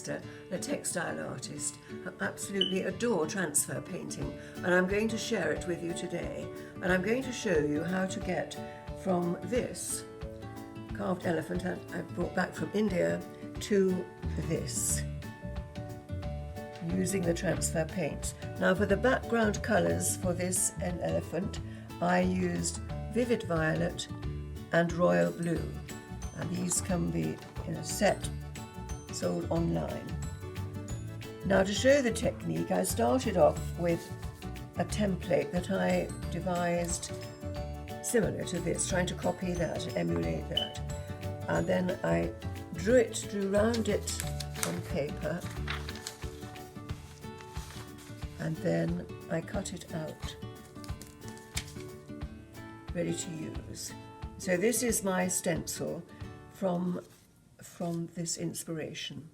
Gamester, a textile artist. I absolutely adore transfer painting, and I'm going to share it with you today. And I'm going to show you how to get from this carved elephant that I brought back from India to this, using the transfer paints. Now for the background colours for this elephant, I used vivid violet and royal blue, and these can be in a set sold online. Now to show the technique, I started off with a template that I devised similar to this, trying to copy that, emulate that, and then I drew round it on paper, and then I cut it out, ready to use. So this is my stencil from this inspiration.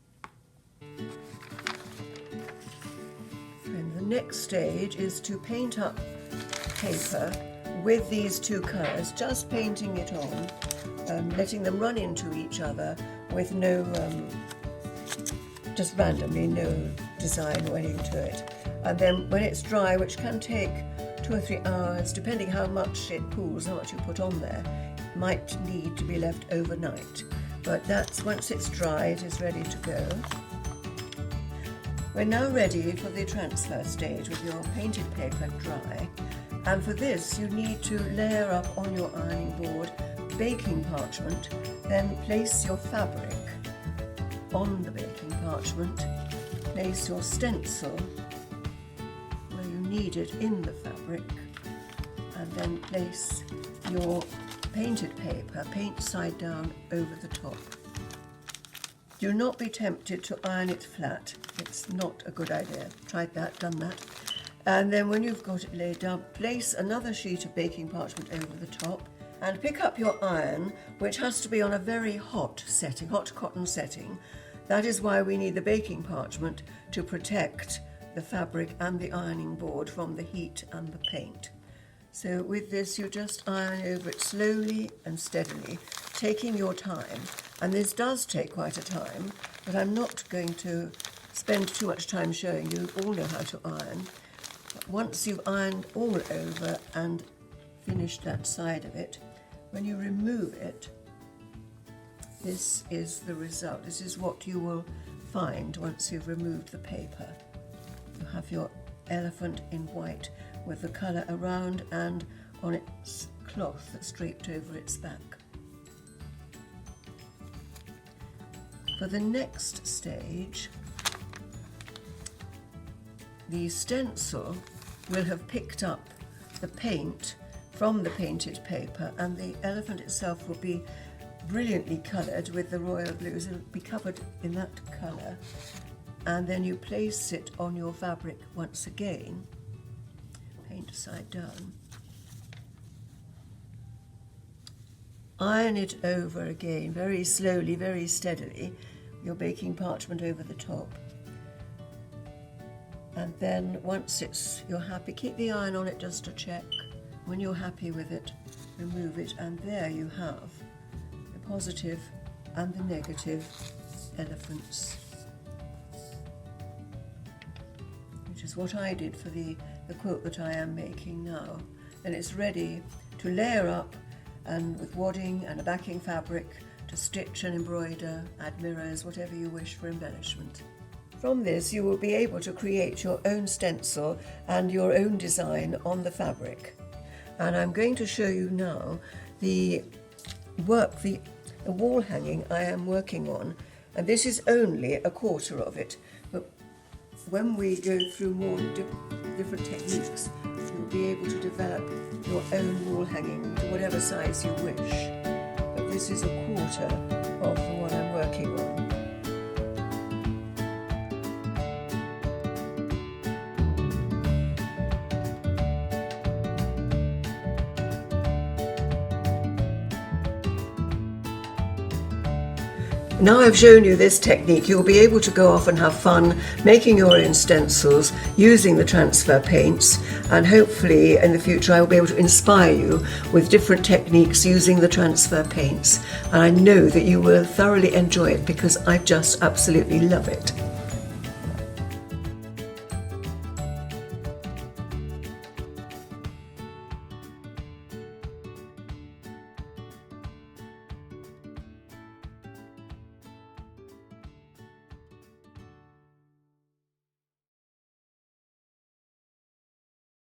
And the next stage is to paint up paper with these two colours, just painting it on, letting them run into each other with no, just randomly, no design or anything to it. And then when it's dry, which can take 2 or 3 hours, depending how much it pools, how much you put on there, might need to be left overnight. But that's, once it's dry, it is ready to go. We're now ready for the transfer stage with your painted paper dry. And for this, you need to layer up on your ironing board baking parchment, then place your fabric on the baking parchment, place your stencil where you need it in the fabric, and then place your painted paper, paint side down over the top. Do not be tempted to iron it flat. It's not a good idea. Tried that, done that. And then when you've got it laid down, place another sheet of baking parchment over the top and pick up your iron, which has to be on a very hot setting, hot cotton setting. That is why we need the baking parchment to protect the fabric and the ironing board from the heat and the paint. So with this, you just iron over it slowly and steadily, taking your time. And this does take quite a time, but I'm not going to spend too much time showing you. You all know how to iron. But once you've ironed all over and finished that side of it, when you remove it, this is the result. This is what you will find once you've removed the paper. You have your elephant in white with the colour around and on its cloth that's draped over its back. For the next stage, the stencil will have picked up the paint from the painted paper, and the elephant itself will be brilliantly coloured with the royal blues. It'll be covered in that colour, and then you place it on your fabric once again, paint side down, iron it over again very slowly, very steadily, your baking parchment over the top. And then once you're happy, keep the iron on it just to check. When you're happy with it, remove it, and there you have the positive and the negative elephants, which is what I did for the quilt that I am making now. And it's ready to layer up, and with wadding and a backing fabric to stitch and embroider, add mirrors, whatever you wish for embellishment. From this, you will be able to create your own stencil and your own design on the fabric. And I'm going to show you now the wall hanging I am working on. And this is only a quarter of it. But when we go through more different techniques, you'll be able to develop your own wall hanging to whatever size you wish. But this is a quarter of the one I'm working on. Now I've shown you this technique, you'll be able to go off and have fun making your own stencils using the transfer paints, and hopefully in the future I will be able to inspire you with different techniques using the transfer paints, and I know that you will thoroughly enjoy it because I just absolutely love it.